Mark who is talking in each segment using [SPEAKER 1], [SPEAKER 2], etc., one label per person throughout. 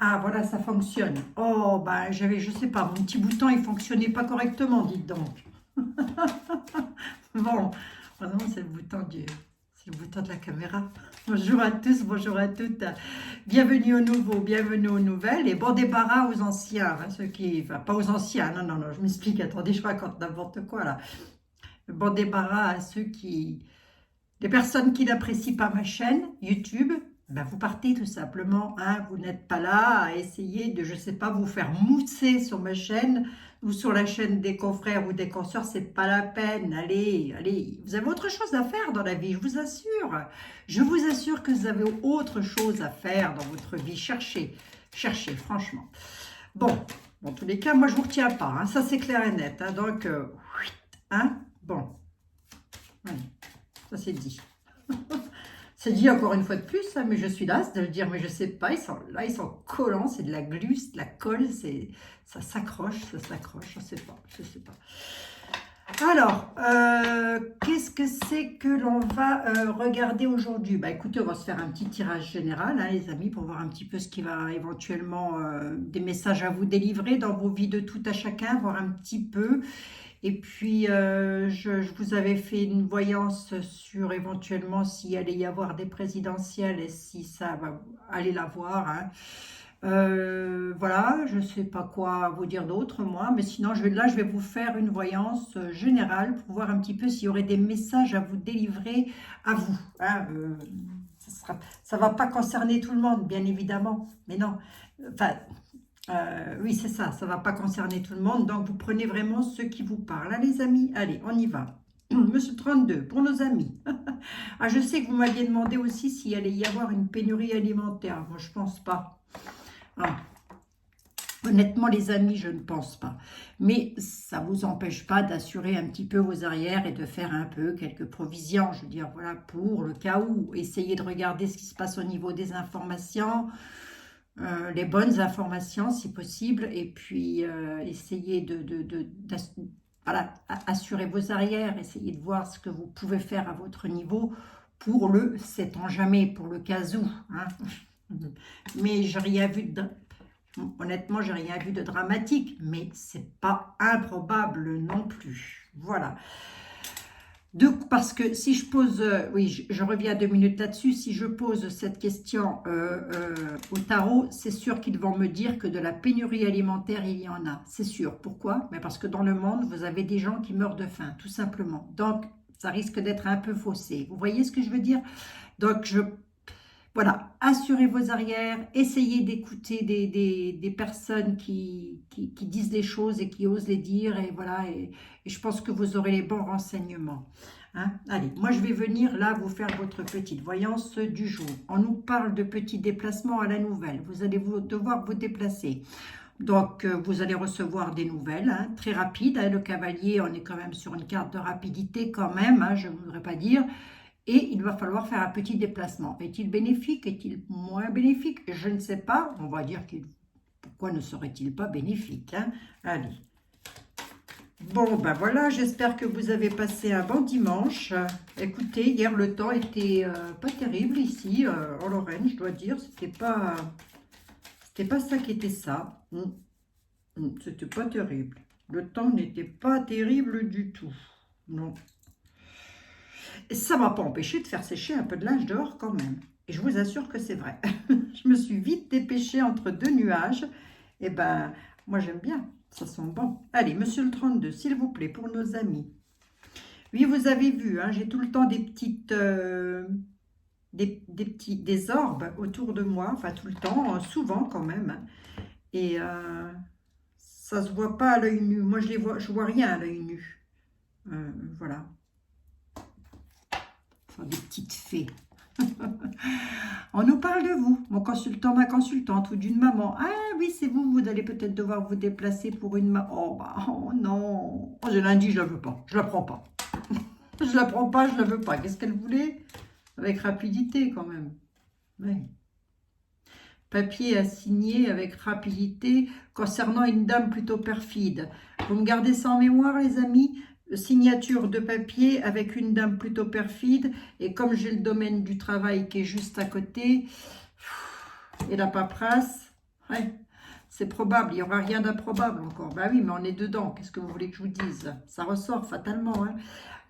[SPEAKER 1] Ah, voilà, ça fonctionne. Oh, bah, je sais pas, mon petit bouton, il fonctionnait pas correctement, dites donc. Bon, oh non, c'est le bouton de la caméra. Bonjour à tous, bonjour à toutes. Bienvenue aux nouveaux, bienvenue aux nouvelles. Et bon débarras aux anciens, hein, ceux qui, enfin, pas aux anciens, non, non, non, je m'explique, attendez, je raconte n'importe quoi là. Bon débarras à ceux qui, les personnes qui n'apprécient pas ma chaîne YouTube, ben vous partez tout simplement, hein, vous n'êtes pas là à essayer de, je sais pas, vous faire mousser sur ma chaîne ou sur la chaîne des confrères ou des consoeurs, c'est pas la peine, allez, allez, vous avez autre chose à faire dans la vie, je vous assure que vous avez autre chose à faire dans votre vie, cherchez, cherchez, franchement. Bon, dans tous les cas, moi je vous retiens pas, hein, ça c'est clair et net, hein, donc, hein, bon, allez, ça c'est dit. C'est dit encore une fois de plus, hein, mais je suis lasse de le dire, mais je sais pas, ils sont là, ils sont collants, c'est de la glu, c'est de la colle, ça s'accroche, je sais pas, je sais pas. Alors, qu'est-ce que c'est que l'on va regarder aujourd'hui? Bah écoutez, on va se faire un petit tirage général, hein, les amis, pour voir un petit peu ce qui va éventuellement, des messages à vous délivrer dans vos vies de tout à chacun, voir un petit peu. Et puis, je vous avais fait une voyance sur éventuellement s'il allait y avoir des présidentielles et si ça va aller l'avoir. Hein. Voilà, je ne sais pas quoi vous dire d'autre, moi, mais sinon, là, je vais vous faire une voyance générale pour voir un petit peu s'il y aurait des messages à vous délivrer à vous. Hein. Ça ne va pas concerner tout le monde, bien évidemment, mais non. Enfin, oui, c'est ça, ça ne va pas concerner tout le monde, donc vous prenez vraiment ceux qui vous parlent. Hein, les amis, allez, on y va. Monsieur 32, pour nos amis. Ah, je sais que vous m'aviez demandé aussi s'il allait y avoir une pénurie alimentaire. Moi, je ne pense pas. Ah. Honnêtement, les amis, je ne pense pas. Mais ça ne vous empêche pas d'assurer un petit peu vos arrières et de faire un peu quelques provisions. Je veux dire, voilà, pour le cas où. Essayez de regarder ce qui se passe au niveau des informations. Les bonnes informations si possible et puis essayez voilà, assurer vos arrières, essayez de voir ce que vous pouvez faire à votre niveau pour le sait-on jamais, pour le cas où. Hein. Mais j'ai rien vu honnêtement, j'ai rien vu de dramatique, mais c'est pas improbable non plus. Voilà. Parce que si je pose, oui, je reviens 2 minutes là-dessus, si je pose cette question au tarot, c'est sûr qu'ils vont me dire que de la pénurie alimentaire, il y en a, c'est sûr. Pourquoi? Mais parce que dans le monde, vous avez des gens qui meurent de faim, tout simplement. Donc, ça risque d'être un peu faussé. Vous voyez ce que je veux dire? Donc, voilà, assurez vos arrières, essayez d'écouter des personnes qui disent des choses et qui osent les dire, et voilà, et je pense que vous aurez les bons renseignements. Hein. Allez, moi je vais venir là vous faire votre petite voyance du jour. On nous parle de petits déplacements à la nouvelle, vous allez devoir vous déplacer. Donc, vous allez recevoir des nouvelles, hein, très rapides. Hein, le cavalier, on est quand même sur une carte de rapidité quand même, hein, je ne voudrais pas dire. Et il va falloir faire un petit déplacement. Est-il bénéfique? Est-il moins bénéfique? Je ne sais pas. On va dire qu'il... Pourquoi ne serait-il pas bénéfique, hein? Allez. Bon, ben voilà, j'espère que vous avez passé un bon dimanche. Écoutez, hier, le temps était pas terrible ici, en Lorraine, je dois dire. C'était pas ça qui était ça. C'était pas terrible. Le temps n'était pas terrible du tout. Non. Ça ne m'a pas empêché de faire sécher un peu de linge dehors quand même. Et je vous assure que c'est vrai. Je me suis vite dépêchée entre 2 nuages. Et ben, moi j'aime bien. Ça sent bon. Allez, monsieur le 32, s'il vous plaît, pour nos amis. Oui, vous avez vu, hein, j'ai tout le temps des petites... des orbes autour de moi. Enfin, tout le temps, souvent quand même. Hein. Et ça ne se voit pas à l'œil nu. Moi, je vois rien à l'œil nu. Voilà. Enfin, des petites fées. On nous parle de vous, mon consultant, ma consultante, ou d'une maman. Ah oui, c'est vous, vous allez peut-être devoir vous déplacer pour une maman. Oh, bah, oh non. Oh, j'ai lundi, je ne la veux pas. Je la prends pas. Je la prends pas, je la veux pas. Qu'est-ce qu'elle voulait? Avec rapidité, quand même. Oui. Papier à signer avec rapidité concernant une dame plutôt perfide. Vous me gardez ça en mémoire, les amis? Signature de papier avec une dame plutôt perfide, et comme j'ai le domaine du travail qui est juste à côté et la paperasse, Ouais, c'est probable, il n'y aura rien d'improbable encore. Ben oui, mais on est dedans, qu'est-ce que vous voulez que je vous dise? Ça ressort fatalement, hein.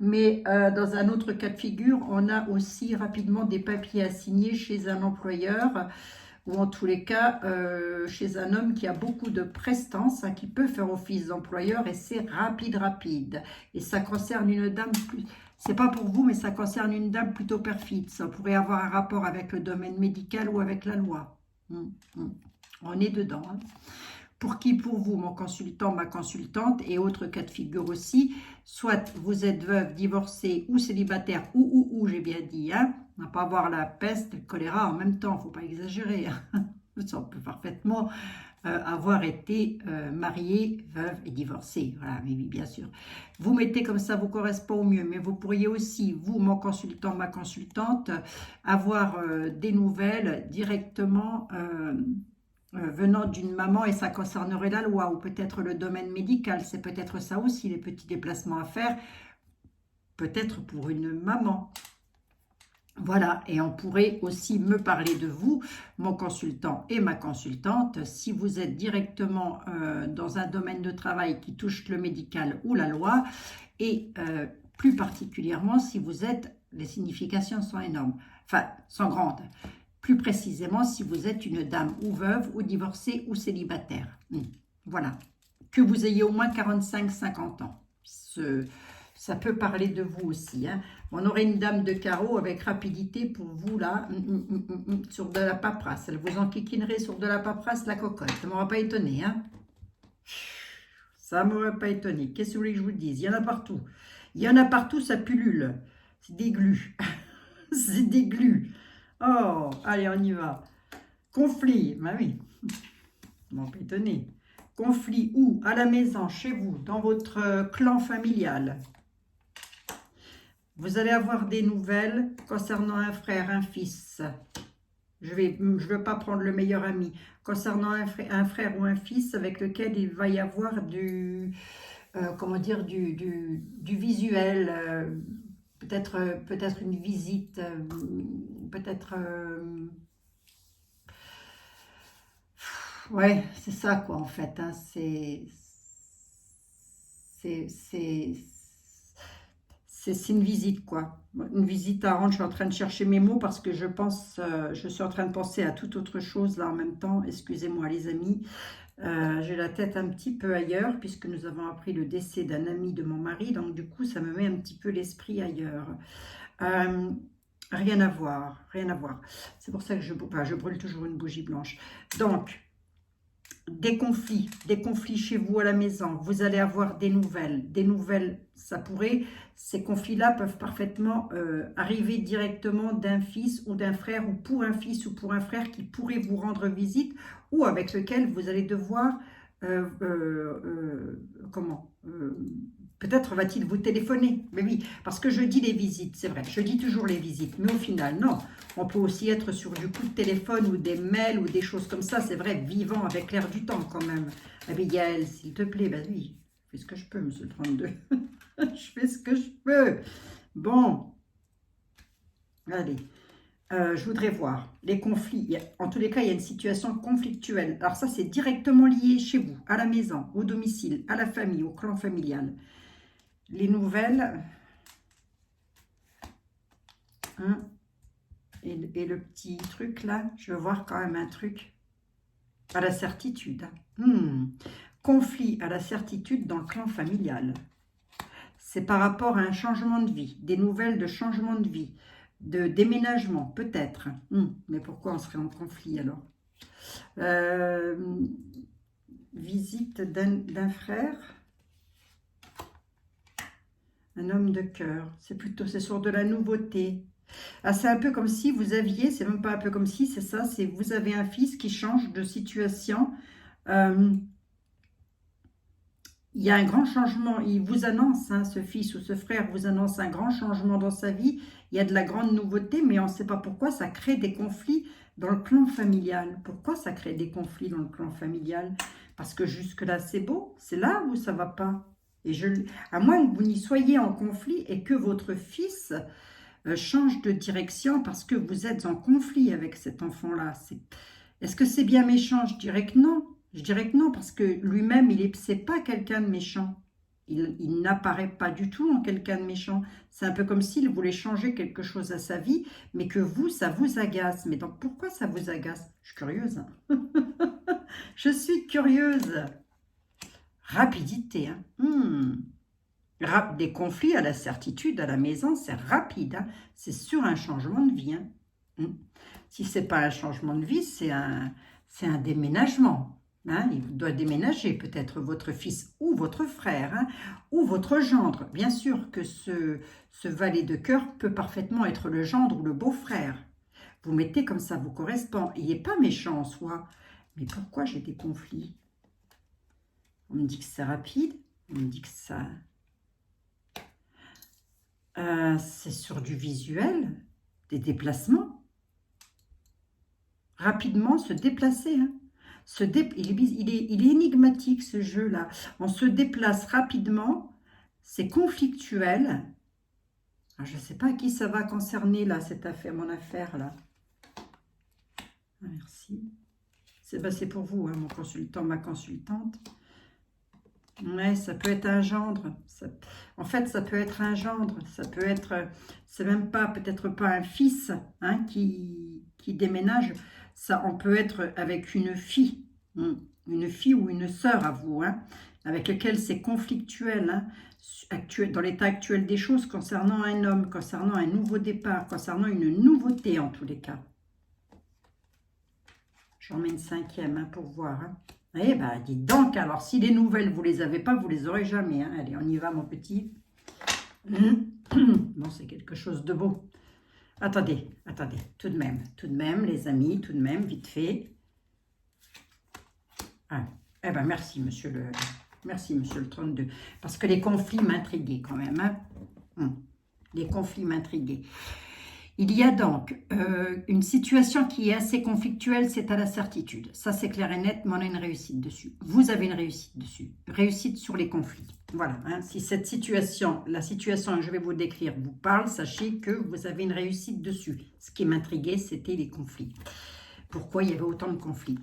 [SPEAKER 1] Mais dans un autre cas de figure, on a aussi rapidement des papiers à signer chez un employeur, ou en tous les cas, chez un homme qui a beaucoup de prestance, hein, qui peut faire office d'employeur, et c'est rapide. Et ça concerne une dame, c'est pas pour vous, mais ça concerne une dame plutôt perfide. Ça pourrait avoir un rapport avec le domaine médical ou avec la loi. Hum. On est dedans, hein. Pour qui? Pour vous, mon consultant, ma consultante, et autres cas de figure aussi. Soit vous êtes veuve, divorcée ou célibataire, ou j'ai bien dit, hein. On va pas avoir la peste, le choléra en même temps, faut pas exagérer, hein. Ça, on peut parfaitement avoir été marié, veuve et divorcée. Voilà, mais oui, bien sûr. Vous mettez comme ça vous correspond au mieux, mais vous pourriez aussi, vous, mon consultant, ma consultante, avoir des nouvelles directement venant d'une maman, et ça concernerait la loi ou peut-être le domaine médical. C'est peut-être ça aussi, les petits déplacements à faire, peut-être pour une maman. Voilà, et on pourrait aussi me parler de vous, mon consultant et ma consultante, si vous êtes directement dans un domaine de travail qui touche le médical ou la loi, et plus particulièrement si vous êtes, les significations sont énormes, enfin, sont grandes. Plus précisément, si vous êtes une dame ou veuve, ou divorcée, ou célibataire. Voilà. Que vous ayez au moins 45-50 ans. Ça peut parler de vous aussi, hein. On aurait une dame de carreau avec rapidité pour vous, là, sur de la paperasse. Elle vous enquiquinerait sur de la paperasse, la cocotte. Ça ne m'aurait pas étonné, hein. Ça ne m'aurait pas étonné. Qu'est-ce que vous voulez que je vous dise? Il y en a partout. Il y en a partout, ça pullule. C'est des glues. C'est des glues. Oh, allez, on y va. Conflit, ben oui, je m'en pas étonné. Conflit où? À la maison, chez vous, dans votre clan familial. Vous allez avoir des nouvelles concernant un frère, un fils. Je veux pas prendre le meilleur ami. Concernant un frère ou un fils avec lequel il va y avoir du, comment dire, du visuel, peut-être une visite, peut-être... ouais, c'est ça quoi en fait, hein. C'est une visite quoi. Une visite à rendre. Je suis en train de chercher mes mots parce que je suis en train de penser à toute autre chose là en même temps. Excusez-moi les amis. J'ai la tête un petit peu ailleurs puisque nous avons appris le décès d'un ami de mon mari. Donc du coup, ça me met un petit peu l'esprit ailleurs. Rien à voir, rien à voir. C'est pour ça que je brûle toujours une bougie blanche. Donc, des conflits chez vous à la maison. Vous allez avoir des nouvelles, ça pourrait, ces conflits-là peuvent parfaitement arriver directement d'un fils ou d'un frère, ou pour un fils ou pour un frère qui pourrait vous rendre visite, ou avec lequel vous allez devoir, peut-être va-t-il vous téléphoner. Mais oui, parce que je dis les visites, c'est vrai, je dis toujours les visites, mais au final, non. On peut aussi être sur du coup de téléphone ou des mails ou des choses comme ça, c'est vrai, vivant avec l'air du temps quand même. Abigail, s'il te plaît, ben oui, je fais ce que je peux, monsieur le 32. Je fais ce que je peux. Bon, allez. Je voudrais voir les conflits. En tous les cas, il y a une situation conflictuelle. Alors ça, c'est directement lié chez vous, à la maison, au domicile, à la famille, au clan familial. Les nouvelles, hein, et le petit truc là, je veux voir quand même un truc à la certitude. Conflit à la certitude dans le clan familial. C'est par rapport à un changement de vie, des nouvelles de changement de vie, de déménagement, peut-être. Mais pourquoi on serait en conflit alors? Visite d'un frère, un homme de cœur. C'est sur de la nouveauté. Ah, c'est un peu comme si vous aviez, c'est même pas un peu comme si, c'est ça, c'est vous avez un fils qui change de situation. Il y a un grand changement, il vous annonce, hein, ce fils ou ce frère vous annonce un grand changement dans sa vie. Il y a de la grande nouveauté, mais on ne sait pas pourquoi ça crée des conflits dans le clan familial. Pourquoi ça crée des conflits dans le clan familial? Parce que jusque-là, c'est beau, c'est là où ça ne va pas. Et à moins que vous n'y soyez en conflit et que votre fils change de direction parce que vous êtes en conflit avec cet enfant-là. Est-ce que c'est bien méchant? Je dirais que non. Je dirais que non, parce que lui-même, c'est pas quelqu'un de méchant. Il n'apparaît pas du tout en quelqu'un de méchant. C'est un peu comme s'il voulait changer quelque chose à sa vie, mais que vous, ça vous agace. Mais donc, pourquoi ça vous agace? Je suis curieuse. Hein. Je suis curieuse. Rapidité. Hein. Des conflits à la certitude, à la maison, c'est rapide. Hein. C'est sur un changement de vie. Hein. Si ce n'est pas un changement de vie, c'est un déménagement. Hein. Il doit déménager, peut-être votre fils ou votre frère, hein, ou votre gendre. Bien sûr que ce valet de cœur peut parfaitement être le gendre ou le beau-frère. Vous mettez comme ça vous correspond. Il n'est pas méchant en soi. Mais pourquoi j'ai des conflits? On me dit que c'est rapide. On me dit que ça... c'est sur du visuel, des déplacements. Rapidement se déplacer. Hein. Il est énigmatique ce jeu-là. On se déplace rapidement, c'est conflictuel. Alors, je ne sais pas à qui ça va concerner là, cette affaire, mon affaire là. Merci. C'est pour vous, hein, mon consultant, ma consultante. Ouais, ça peut être un gendre. En fait, ça peut être un gendre. Ça peut être, c'est même pas, peut-être pas un fils hein, qui déménage. Ça, on peut être avec une fille ou une sœur à vous, hein, avec laquelle c'est conflictuel, hein, dans l'état actuel des choses, concernant un homme, concernant un nouveau départ, concernant une nouveauté en tous les cas. J'en mets une cinquième hein, pour voir. Hein. Eh bien, dites donc, alors si les nouvelles, vous ne les avez pas, vous ne les aurez jamais. Hein. Allez, on y va, mon petit. Bon, c'est quelque chose de beau. Attendez, tout de même, les amis, tout de même, vite fait. Ah, eh bien, merci, monsieur le 32. Parce que les conflits m'intriguaient quand même. Hein. Les conflits m'intriguaient. Il y a donc une situation qui est assez conflictuelle, c'est à la certitude. Ça, c'est clair et net, mais on a une réussite dessus. Vous avez une réussite dessus. Réussite sur les conflits. Voilà. Hein. Si cette situation, la situation que je vais vous décrire, vous parle, sachez que vous avez une réussite dessus. Ce qui m'intriguait, c'était les conflits. Pourquoi il y avait autant de conflits?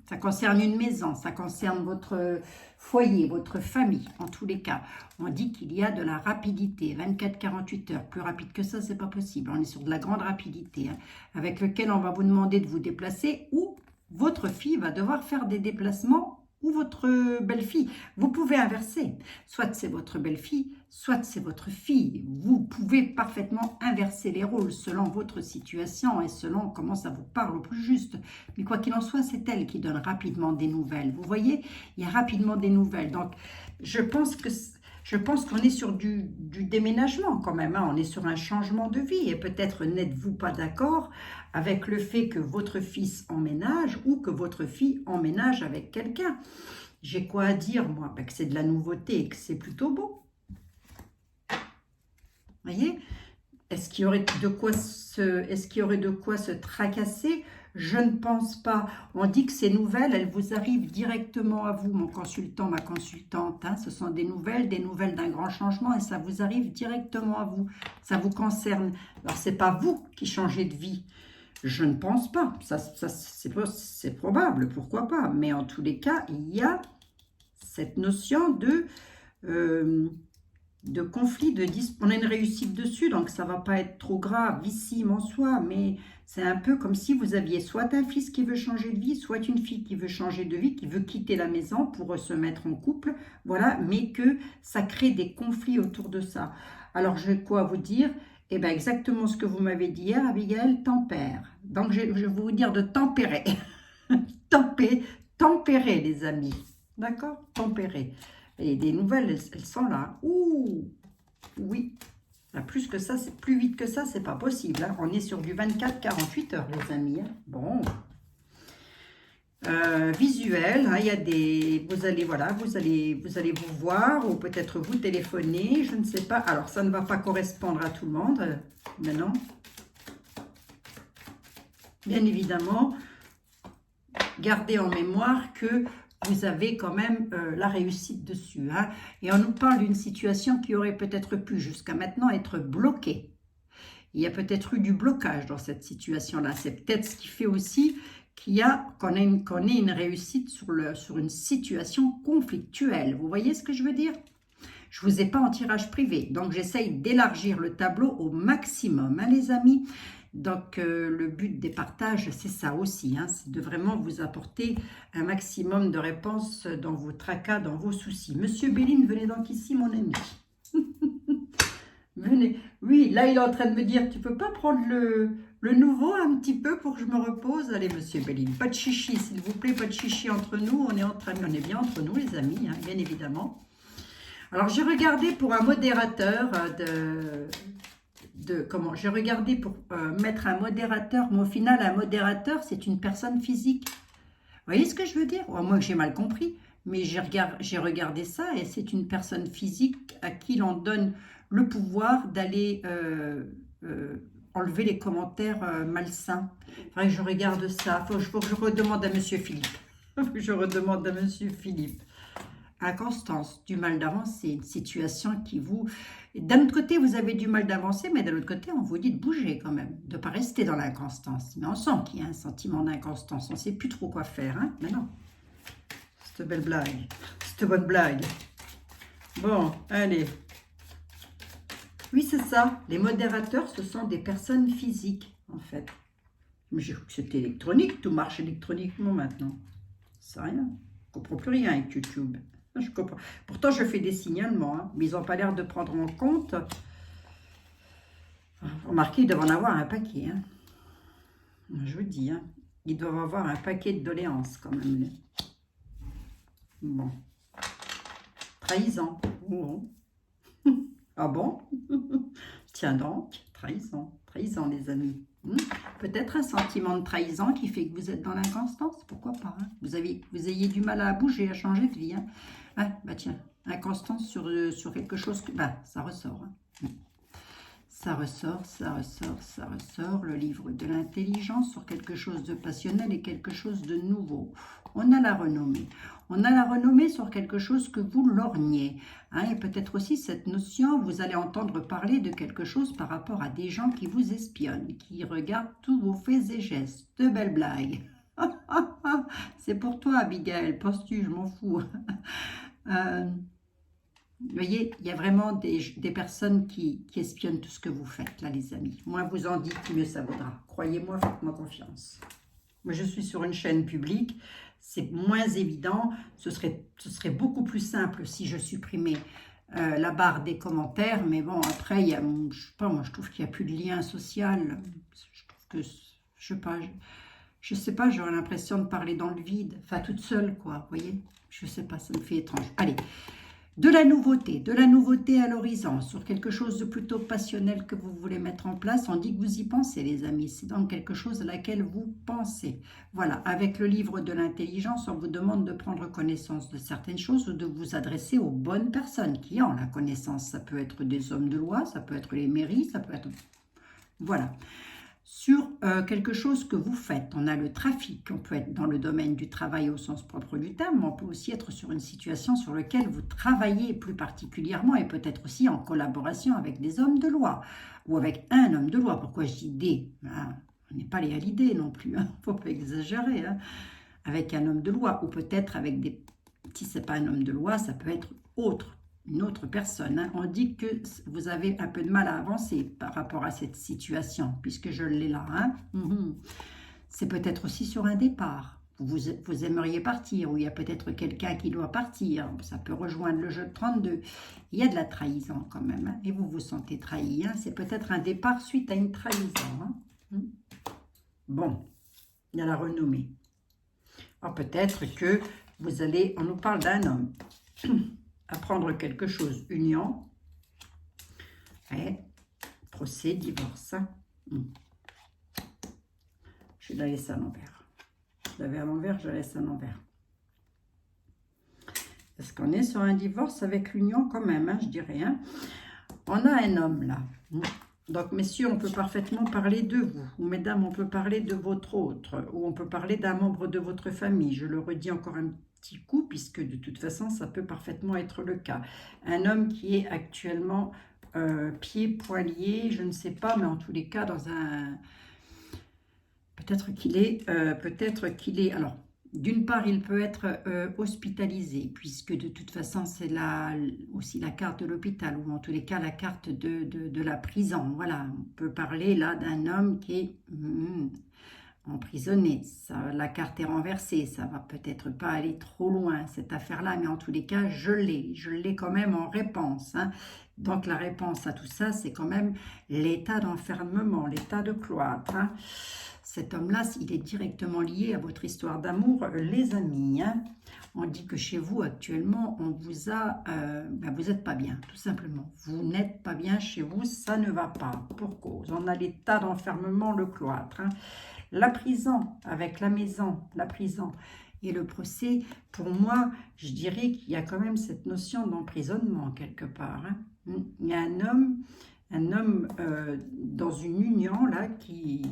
[SPEAKER 1] Ça concerne une maison, ça concerne votre foyer, votre famille, en tous les cas. On dit qu'il y a de la rapidité, 24-48 heures. Plus rapide que ça, c'est pas possible. On est sur de la grande rapidité, hein, avec lequel on va vous demander de vous déplacer ou votre fille va devoir faire des déplacements ou votre belle-fille. Vous pouvez inverser. Soit c'est votre belle-fille, soit c'est votre fille. Vous pouvez parfaitement inverser les rôles selon votre situation et selon comment ça vous parle au plus juste. Mais quoi qu'il en soit, c'est elle qui donne rapidement des nouvelles. Vous voyez, il y a rapidement des nouvelles. Donc, je pense qu'on est sur du déménagement quand même. Hein. On est sur un changement de vie. Et peut-être n'êtes-vous pas d'accord avec le fait que votre fils emménage ou que votre fille emménage avec quelqu'un. J'ai quoi à dire, moi? Ben, que c'est de la nouveauté et que c'est plutôt beau. Vous voyez? Est-ce qu'il y aurait de quoi se tracasser? Je ne pense pas. On dit que ces nouvelles, elles vous arrivent directement à vous, mon consultant, ma consultante. Hein. Ce sont des nouvelles d'un grand changement et ça vous arrive directement à vous. Ça vous concerne. Alors, ce n'est pas vous qui changez de vie. Je ne pense pas. C'est probable, pourquoi pas. Mais en tous les cas, il y a cette notion de conflit, on a une réussite dessus, donc ça ne va pas être trop gravissime en soi, mais c'est un peu comme si vous aviez soit un fils qui veut changer de vie, soit une fille qui veut changer de vie, qui veut quitter la maison pour se mettre en couple, voilà, mais que ça crée des conflits autour de ça. Alors, je vais quoi vous dire? Eh bien, exactement ce que vous m'avez dit hier, Abigail, tempère. Donc, je vais vous dire de tempérer. Tempérer, les amis. D'accord? Tempérer. Et des nouvelles, elles sont là. Ouh, oui. Plus que ça, plus vite que ça, c'est pas possible. Hein. On est sur du 24-48 heures, les amis. Hein. Bon. Visuel, hein, il y a des... Vous allez vous voir ou peut-être vous téléphoner, je ne sais pas. Alors, ça ne va pas correspondre à tout le monde, maintenant. Bien évidemment, gardez en mémoire que vous avez quand même la réussite dessus. Hein. Et on nous parle d'une situation qui aurait peut-être pu jusqu'à maintenant être bloquée. Il y a peut-être eu du blocage dans cette situation-là. C'est peut-être ce qui fait aussi qu'on ait une réussite sur une situation conflictuelle. Vous voyez ce que je veux dire? Je ne vous ai pas en tirage privé, donc j'essaye d'élargir le tableau au maximum, hein, les amis. Donc, le but des partages, c'est ça aussi, hein, c'est de vraiment vous apporter un maximum de réponses dans vos tracas, dans vos soucis. Monsieur Béline, venez donc ici, mon ami. Venez. Oui, là, il est en train de me dire, tu peux pas prendre le nouveau un petit peu pour que je me repose? Allez, monsieur Béline, pas de chichi, s'il vous plaît, pas de chichi entre nous. On est bien entre nous, les amis, hein, bien évidemment. Alors, j'ai regardé pour un modérateur j'ai regardé pour mettre un modérateur, mais au final, un modérateur, c'est une personne physique. Vous voyez ce que je veux dire? Moi, j'ai mal compris, mais j'ai regardé ça et c'est une personne physique à qui l'on donne le pouvoir d'aller enlever les commentaires malsains. Il faudrait que je regarde ça. Il faut que je redemande à monsieur Philippe. Il faut que je redemande à monsieur Philippe. Inconstance, du mal d'avancer, une situation qui vous... D'un autre côté, vous avez du mal d'avancer, mais d'un autre côté, on vous dit de bouger quand même, de ne pas rester dans l'inconstance. Mais on sent qu'il y a un sentiment d'inconstance, on ne sait plus trop quoi faire, hein? Mais non, cette belle blague, cette bonne blague. Bon, allez. Oui, c'est ça, les modérateurs, ce sont des personnes physiques, en fait. Mais j'ai cru que c'était électronique, tout marche électroniquement maintenant. C'est rien, je ne comprends plus rien avec YouTube. Je comprends. Pourtant, je fais des signalements, hein, mais ils n'ont pas l'air de prendre en compte. Remarquez, ils doivent en avoir un paquet. Hein. Je vous dis, hein, ils doivent avoir un paquet de doléances quand même. Bon. Trahison. Oh. Ah bon? Tiens donc, trahison. Trahison, les amis. Peut-être un sentiment de trahison qui fait que vous êtes dans l'inconstance, pourquoi pas, hein. Vous ayez du mal à bouger, à changer de vie, hein. Ah, bah tiens, inconstance sur quelque chose, ça ressort, hein. Ça ressort, le livre de l'intelligence sur quelque chose de passionnel et quelque chose de nouveau. On a la renommée. On a la renommée sur quelque chose que vous lorgnez. Hein, et peut-être aussi cette notion, vous allez entendre parler de quelque chose par rapport à des gens qui vous espionnent, qui regardent tous vos faits et gestes. De belles blagues. C'est pour toi, Abigail, penses-tu, je m'en fous. Vous voyez, il y a vraiment des personnes qui espionnent tout ce que vous faites, là, les amis. Moins vous en dites, mieux ça vaudra. Croyez-moi, faites-moi confiance. Moi, je suis sur une chaîne publique. C'est moins évident. Ce serait beaucoup plus simple si je supprimais la barre des commentaires. Mais bon, après, il y a, je sais pas, moi, je trouve qu'il n'y a plus de lien social. Je trouve que, je sais pas, j'aurais l'impression de parler dans le vide. Enfin, toute seule, quoi, vous voyez. Je sais pas, ça me fait étrange. Allez. De la nouveauté à l'horizon, sur quelque chose de plutôt passionnel que vous voulez mettre en place. On dit que vous y pensez, les amis. C'est donc quelque chose à laquelle vous pensez. Voilà, avec le livre de l'intelligence, on vous demande de prendre connaissance de certaines choses ou de vous adresser aux bonnes personnes qui ont la connaissance. Ça peut être des hommes de loi, ça peut être les mairies, ça peut être... Voilà. Sur quelque chose que vous faites. On a le trafic, on peut être dans le domaine du travail au sens propre du terme, mais on peut aussi être sur une situation sur laquelle vous travaillez plus particulièrement et peut-être aussi en collaboration avec des hommes de loi ou avec un homme de loi. Pourquoi je dis des, hein, on n'est pas les à l'idée non plus, il ne faut pas exagérer, hein, avec un homme de loi ou peut-être avec des... Si ce n'est pas un homme de loi, ça peut être une autre personne. Hein. On dit que vous avez un peu de mal à avancer par rapport à cette situation, puisque je l'ai là. Hein. C'est peut-être aussi sur un départ. Vous aimeriez partir, ou il y a peut-être quelqu'un qui doit partir. Ça peut rejoindre le jeu de 32. Il y a de la trahison quand même, hein, et vous vous sentez trahi. Hein. C'est peut-être un départ suite à une trahison. Hein. Bon, il y a la renommée. Alors peut-être que vous allez... On nous parle d'un homme. Apprendre quelque chose, union, et procès, divorce. Je vais la laisser à l'envers. Je l'avais à l'envers, je la laisse à l'envers. Est-ce qu'on est sur un divorce avec l'union quand même, hein, je dirais. Hein. On a un homme là. Donc, messieurs, on peut parfaitement parler de vous. Ou mesdames, on peut parler de votre autre. Ou on peut parler d'un membre de votre famille. Je le redis encore un petit coup, puisque de toute façon, ça peut parfaitement être le cas. Un homme qui est actuellement pieds, poings liés, je ne sais pas, mais en tous les cas, dans un... Peut-être qu'il est... Alors, d'une part, il peut être hospitalisé, puisque de toute façon, c'est aussi la carte de l'hôpital, ou en tous les cas, la carte de la prison. Voilà, on peut parler là d'un homme qui est emprisonné. Ça, la carte est renversée, ça va peut-être pas aller trop loin, cette affaire-là, mais en tous les cas, je l'ai quand même en réponse. Hein. Donc, la réponse à tout ça, c'est quand même l'état d'enfermement, l'état de cloître. Hein. Cet homme-là, il est directement lié à votre histoire d'amour, les amis. Hein. On dit que chez vous, actuellement, on vous a... vous n'êtes pas bien, tout simplement. Vous n'êtes pas bien chez vous, ça ne va pas. Pour cause, on a l'état d'enfermement, le cloître. Hein. La prison, avec la maison, la prison et le procès, pour moi, je dirais qu'il y a quand même cette notion d'emprisonnement, quelque part. Hein. Il y a un homme dans une union, là, qui...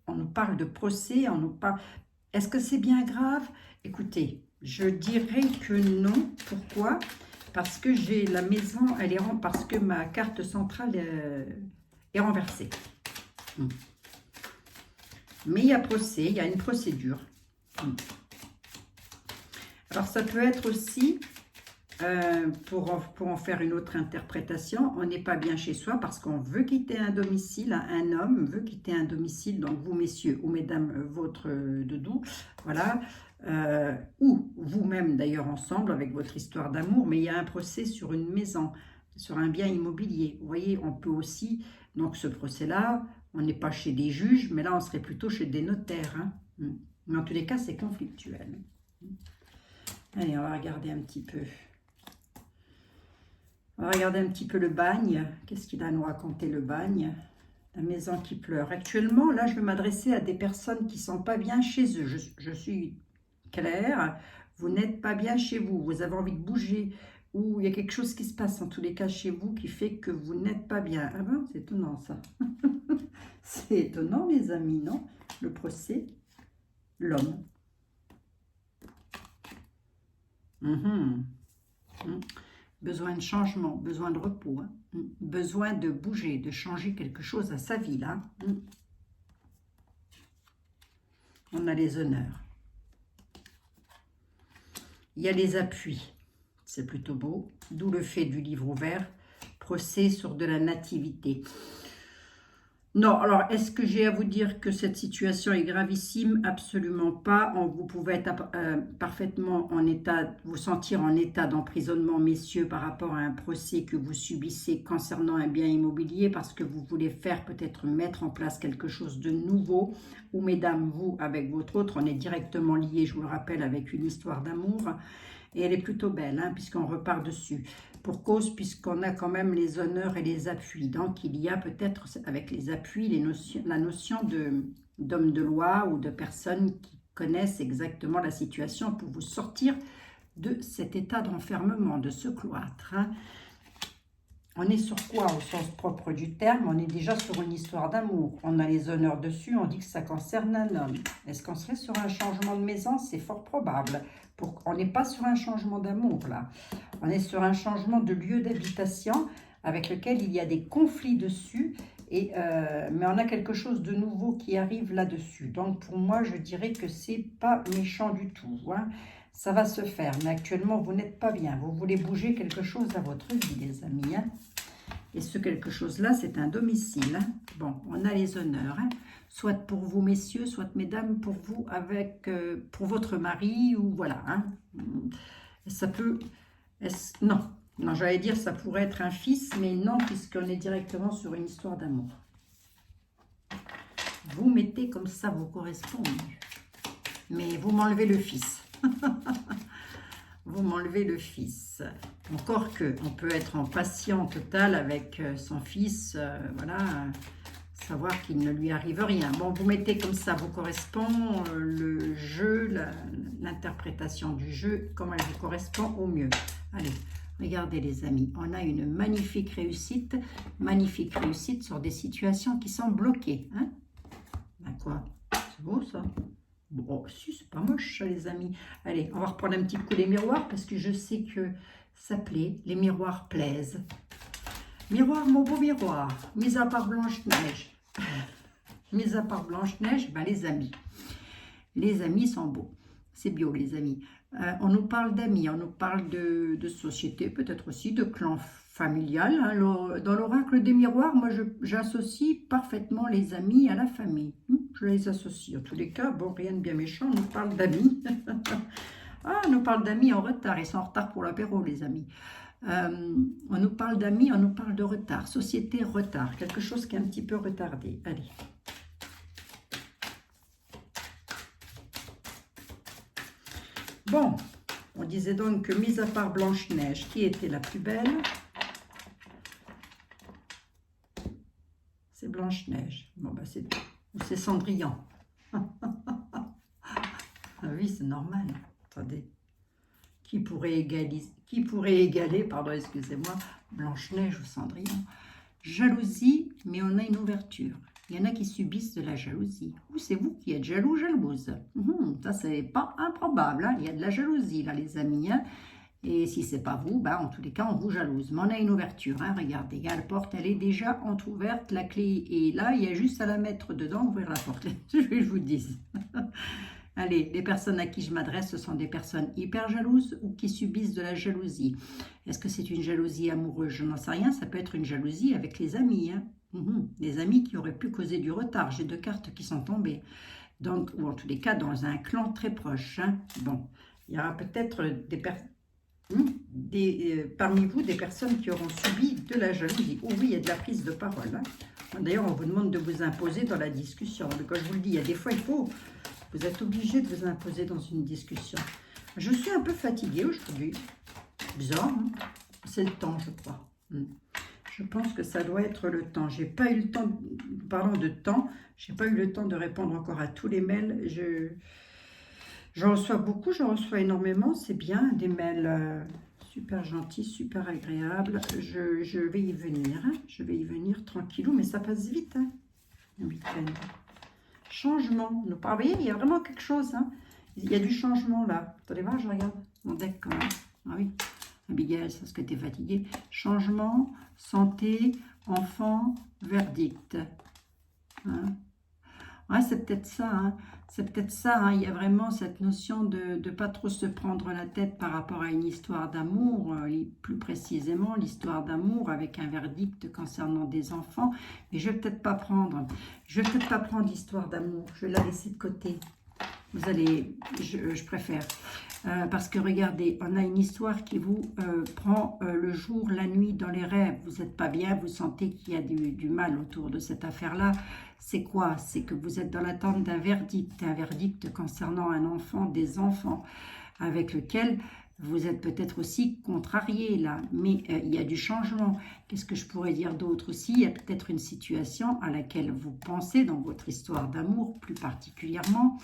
[SPEAKER 1] On nous parle de procès, on nous parle... Est-ce que c'est bien grave? Écoutez, je dirais que non. Pourquoi? Parce que j'ai la maison, parce que ma carte centrale est renversée. Mais il y a procès, il y a une procédure. Alors, ça peut être aussi... pour en faire une autre interprétation, on n'est pas bien chez soi parce qu'on veut quitter un domicile, un homme veut quitter un domicile, donc vous messieurs ou mesdames, votre doudou, voilà, ou vous-même d'ailleurs ensemble avec votre histoire d'amour, mais il y a un procès sur une maison, sur un bien immobilier. Vous voyez, on peut aussi, donc ce procès-là, on n'est pas chez des juges, mais là on serait plutôt chez des notaires. Hein. Mais en tous les cas, c'est conflictuel. Allez, on va regarder un petit peu. On va regarder un petit peu le bagne. Qu'est-ce qu'il a à nous raconter, le bagne? La maison qui pleure. Actuellement, là, je vais m'adresser à des personnes qui ne sont pas bien chez eux. Je suis claire. Vous n'êtes pas bien chez vous. Vous avez envie de bouger. Ou il y a quelque chose qui se passe, en tous les cas, chez vous, qui fait que vous n'êtes pas bien. Ah ben, c'est étonnant, ça. C'est étonnant, les amis, non? Le procès. L'homme. Besoin de changement, besoin de repos, hein. Besoin de bouger, de changer quelque chose à sa vie, là. On a les honneurs. Il y a les appuis, c'est plutôt beau, d'où le fait du livre ouvert, procès sur de la nativité. Non, alors, est-ce que j'ai à vous dire que cette situation est gravissime? Absolument pas. Vous pouvez être parfaitement en état, vous sentir en état d'emprisonnement, messieurs, par rapport à un procès que vous subissez concernant un bien immobilier, parce que vous voulez faire peut-être mettre en place quelque chose de nouveau, ou mesdames, vous, avec votre autre, on est directement liés, je vous le rappelle, avec une histoire d'amour. Et elle est plutôt belle, hein, puisqu'on repart dessus. Pour cause, puisqu'on a quand même les honneurs et les appuis. Donc, il y a peut-être, avec les appuis, la notion d'homme de loi ou de personnes qui connaissent exactement la situation pour vous sortir de cet état d'enfermement, de ce cloître. Hein. On est sur quoi au sens propre du terme? On est déjà sur une histoire d'amour. On a les honneurs dessus, on dit que ça concerne un homme. Est-ce qu'on serait sur un changement de maison? C'est fort probable. On n'est pas sur un changement d'amour, là. On est sur un changement de lieu d'habitation avec lequel il y a des conflits dessus. Mais on a quelque chose de nouveau qui arrive là-dessus. Donc, pour moi, je dirais que c'est pas méchant du tout. Hein. Ça va se faire, mais actuellement, vous n'êtes pas bien. Vous voulez bouger quelque chose à votre vie, les amis. Hein. Et ce quelque chose-là, c'est un domicile. Hein. Bon, on a les honneurs. Hein. Soit pour vous, messieurs, soit mesdames, pour vous, pour votre mari, ou voilà. Hein. Ça peut... Non, j'allais dire ça pourrait être un fils, mais non, puisqu'on est directement sur une histoire d'amour. Vous mettez comme ça vous correspond. Mais vous m'enlevez le fils. Vous m'enlevez le fils. Encore que, on peut être en patient total avec son fils, voilà, savoir qu'il ne lui arrive rien. Bon, vous mettez comme ça, vous correspond, le jeu, l'interprétation du jeu, comme elle vous correspond au mieux. Allez, regardez les amis, on a une magnifique réussite sur des situations qui sont bloquées. Hein? Ben quoi? C'est beau ça? Bon, si, c'est pas moche, les amis. Allez, on va reprendre un petit coup les miroirs parce que je sais que ça plaît. Les miroirs plaisent. Miroir, mon beau miroir, mis à part Blanche-Neige. Mis à part Blanche-Neige, ben les amis. Les amis sont beaux. C'est bio, les amis. On nous parle d'amis, on nous parle de société, peut-être aussi de clan familial. Hein. Dans l'oracle des miroirs, moi, j'associe parfaitement les amis à la famille. Je les associe. En tous les cas, bon, rien de bien méchant, on nous parle d'amis. Ah, on nous parle d'amis en retard. Ils sont en retard pour l'apéro, les amis. On nous parle d'amis, on nous parle de retard. Société, retard. Quelque chose qui est un petit peu retardé. Allez. Bon, on disait donc que, mis à part Blanche-Neige, qui était la plus belle? C'est Blanche-Neige. Bon, bah c'est Cendrillon. Ah oui, c'est normal. Attendez. Qui pourrait égaler, pardon, excusez-moi, Blanche-Neige ou Cendrillon? Jalousie, mais on a une ouverture. Il y en a qui subissent de la jalousie. Ou c'est vous qui êtes jaloux, jalouse. Ça, c'est pas improbable. Hein. Il y a de la jalousie, là, les amis. Hein. Et si c'est pas vous, ben, en tous les cas, on vous jalouse. Mais on a une ouverture. Hein. Regardez, la porte, elle est déjà entrouverte. La clé est là. Il y a juste à la mettre dedans, ouvrir la porte. Je vous dis. Allez, les personnes à qui je m'adresse, ce sont des personnes hyper jalouses ou qui subissent de la jalousie. Est-ce que c'est une jalousie amoureuse? Je n'en sais rien. Ça peut être une jalousie avec les amis. Hein. Des amis qui auraient pu causer du retard. J'ai 2 cartes qui sont tombées. Donc, ou en tous les cas, dans un clan très proche. Hein. Bon, il y aura peut-être parmi vous des personnes qui auront subi de la jalousie. Oh oui, il y a de la prise de parole. Hein. D'ailleurs, on vous demande de vous imposer dans la discussion. Donc, quand je vous le dis, il y a des fois, vous êtes obligé de vous imposer dans une discussion. Je suis un peu fatiguée aujourd'hui. Bizarre, hein. C'est le temps, je crois. Je pense que ça doit être le temps. J'ai pas eu le temps, parlant de temps, j'ai pas eu le temps de répondre encore à tous les mails. J'en reçois beaucoup, j'en reçois énormément. C'est bien, des mails super gentils, super agréables. Je vais y venir. Hein. Je vais y venir tranquillou, mais ça passe vite. Hein, le week-end. Changement. Vous voyez, il y a vraiment quelque chose. Hein. Il y a du changement là. Attendez voir, je regarde mon deck quand même. Ah oui. Abigail, c'est parce que tu es fatiguée. Changement, santé, enfant, verdict. Hein? Ouais, c'est peut-être ça. Hein? C'est peut-être ça. Hein? Il y a vraiment cette notion de ne pas trop se prendre la tête par rapport à une histoire d'amour, plus précisément l'histoire d'amour avec un verdict concernant des enfants. Mais je ne vais peut-être pas prendre. Je vais peut-être pas prendre l'histoire d'amour. Je vais la laisser de côté. Vous allez, je préfère. Parce que regardez, on a une histoire qui vous prend le jour, la nuit, dans les rêves. Vous n'êtes pas bien, vous sentez qu'il y a du mal autour de cette affaire-là. C'est quoi? C'est que vous êtes dans l'attente d'un verdict concernant un enfant, des enfants, avec lequel vous êtes peut-être aussi contrarié là. Mais il y a du changement. Qu'est-ce que je pourrais dire d'autre aussi? Il y a peut-être une situation à laquelle vous pensez dans votre histoire d'amour, plus particulièrement.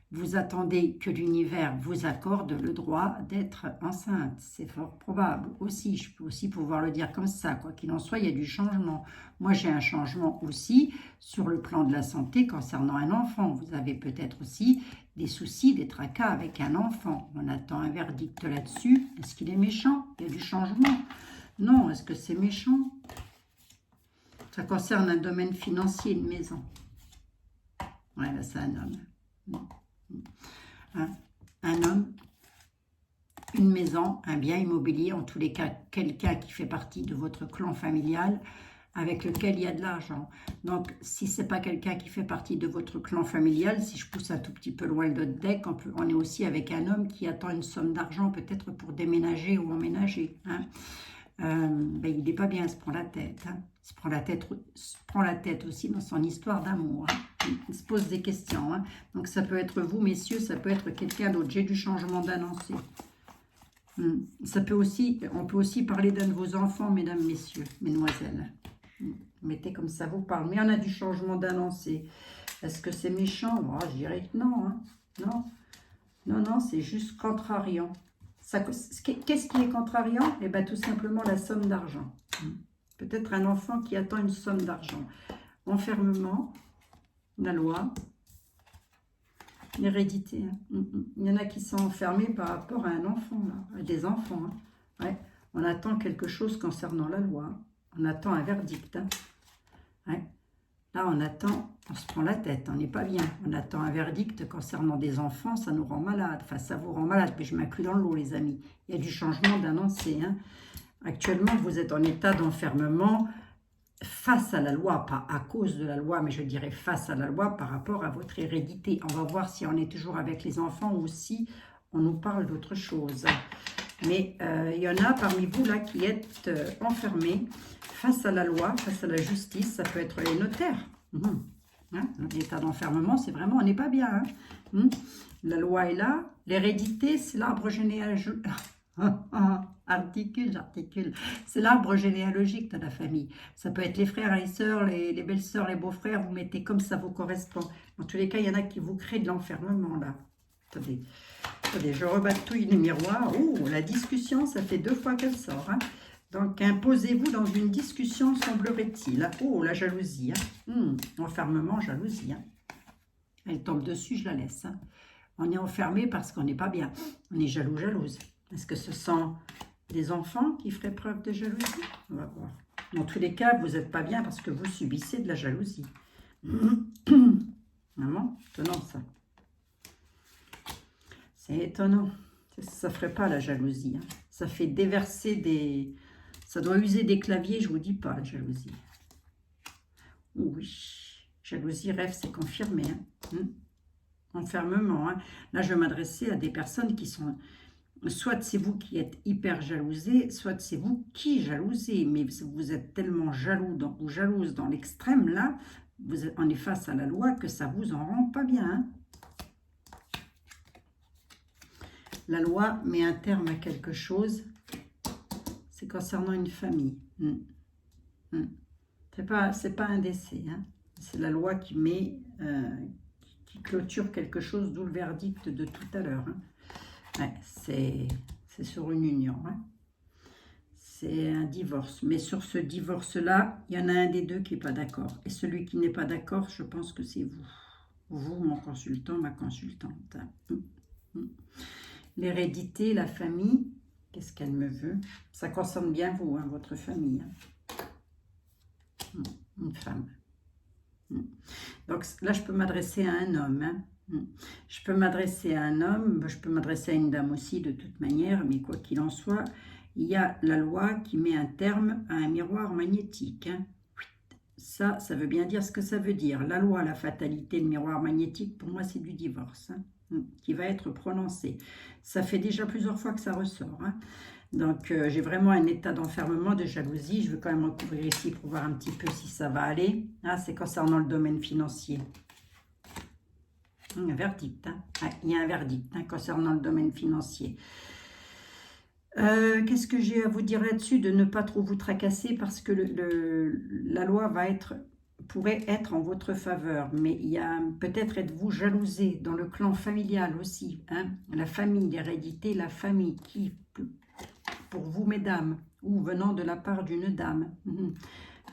[SPEAKER 1] Vous attendez que l'univers vous accorde le droit d'être enceinte. C'est fort probable aussi. Je peux aussi pouvoir le dire comme ça. Quoi qu'il en soit, il y a du changement. Moi, j'ai un changement aussi sur le plan de la santé concernant un enfant. Vous avez peut-être aussi des soucis, des tracas avec un enfant. On attend un verdict là-dessus. Est-ce qu'il est méchant? Il y a du changement. Non, est-ce que c'est méchant? Ça concerne un domaine financier, une maison. Ouais, là, c'est un homme. Un homme, une maison, un bien immobilier, en tous les cas, quelqu'un qui fait partie de votre clan familial avec lequel il y a de l'argent. Donc, si ce n'est pas quelqu'un qui fait partie de votre clan familial, si je pousse un tout petit peu loin le deck, on est aussi avec un homme qui attend une somme d'argent peut-être pour déménager ou emménager. Hein. Il n'est pas bien, il se prend la tête. Hein. Il se prend la tête aussi dans son histoire d'amour. Hein. Il se pose des questions. Hein. Donc ça peut être vous, messieurs, ça peut être quelqu'un d'autre. J'ai du changement d'annoncé. On peut aussi parler d'un de vos enfants, mesdames, messieurs, mesdemoiselles. Mettez comme ça vous parle. Mais on a du changement d'annoncé. Est-ce que c'est méchant? Je dirais que non. Hein. Non, c'est juste contrariant. Qu'est-ce qui est contrariant? Eh bien, tout simplement la somme d'argent. Peut-être un enfant qui attend une somme d'argent. Enfermement, la loi, l'hérédité. Hein. Il y en a qui sont enfermés par rapport à un enfant, là, à des enfants. Hein. Ouais. On attend quelque chose concernant la loi. On attend un verdict. Hein. Ouais. Là, on attend, on se prend la tête, on n'est pas bien. On attend un verdict concernant des enfants, ça nous rend malade. Enfin, ça vous rend malade, mais je m'inclus dans le lot, les amis. Il y a du changement d'annoncer. Hein. Actuellement, vous êtes en état d'enfermement face à la loi, pas à cause de la loi, mais je dirais face à la loi par rapport à votre hérédité. On va voir si on est toujours avec les enfants ou si on nous parle d'autre chose. Mais il y en a parmi vous là qui êtes enfermés face à la loi, face à la justice. Ça peut être les notaires. Hein? L'état d'enfermement, c'est vraiment, on n'est pas bien. Hein? La loi est là. L'hérédité, c'est l'arbre généalogique. J'articule. C'est l'arbre généalogique de la famille. Ça peut être les frères, les sœurs, les belles-sœurs, les beaux-frères. Vous mettez comme ça vous correspond. Dans tous les cas, il y en a qui vous créent de l'enfermement là. Attendez. Attendez, je rebatouille les miroirs. Oh, la discussion, ça fait 2 fois qu'elle sort. Hein. Donc, imposez-vous dans une discussion, semblerait-il. Oh, la jalousie. Hein. Enfermement, jalousie. Hein. Elle tombe dessus, je la laisse. Hein. On est enfermé parce qu'on n'est pas bien. On est jaloux, jalouse. Est-ce que ce sont des enfants qui feraient preuve de jalousie? On va voir. Dans tous les cas, vous n'êtes pas bien parce que vous subissez de la jalousie. Maman, étonnant ça. C'est étonnant. Ça ne ferait pas la jalousie. Hein. Ça fait déverser des... Ça doit user des claviers, je ne vous dis pas, la jalousie. Oui. Jalousie, rêve, c'est confirmé. Hein. Enfermement. Hein. Là, je vais m'adresser à des personnes qui sont... Soit c'est vous qui êtes hyper jalousé, soit c'est vous qui jalousez. Mais vous êtes tellement jaloux ou jalouse dans l'extrême, là, on est face à la loi que ça vous en rend pas bien. Hein. La loi met un terme à quelque chose, c'est concernant une famille. C'est pas un décès, hein. C'est la loi qui met, qui clôture quelque chose, d'où le verdict de tout à l'heure. Hein. Ouais, c'est sur une union. Hein. C'est un divorce. Mais sur ce divorce-là, il y en a un des deux qui n'est pas d'accord. Et celui qui n'est pas d'accord, je pense que c'est vous. Vous, mon consultant, ma consultante. L'hérédité, la famille, qu'est-ce qu'elle me veut? Ça concerne bien vous, hein, votre famille. Hein. Une femme. Donc là, je peux m'adresser à un homme. Hein. Je peux m'adresser à un homme, je peux m'adresser à une dame aussi de toute manière, mais quoi qu'il en soit, il y a la loi qui met un terme à un miroir magnétique. Hein. Ça veut bien dire ce que ça veut dire. La loi, la fatalité, le miroir magnétique, pour moi, c'est du divorce. Hein. Qui va être prononcé. Ça fait déjà plusieurs fois que ça ressort. Hein. Donc, j'ai vraiment un état d'enfermement, de jalousie. Je vais quand même recouvrir ici pour voir un petit peu si ça va aller. Ah, c'est concernant le domaine financier. Un verdict. Hein. Ah, il y a un verdict hein, concernant le domaine financier. Qu'est-ce que j'ai à vous dire là-dessus? De ne pas trop vous tracasser parce que la loi pourrait être en votre faveur, mais il y a peut-être êtes-vous jalousé dans le clan familial aussi, hein? La famille, l'hérédité, la famille, qui, pour vous mesdames, ou venant de la part d'une dame,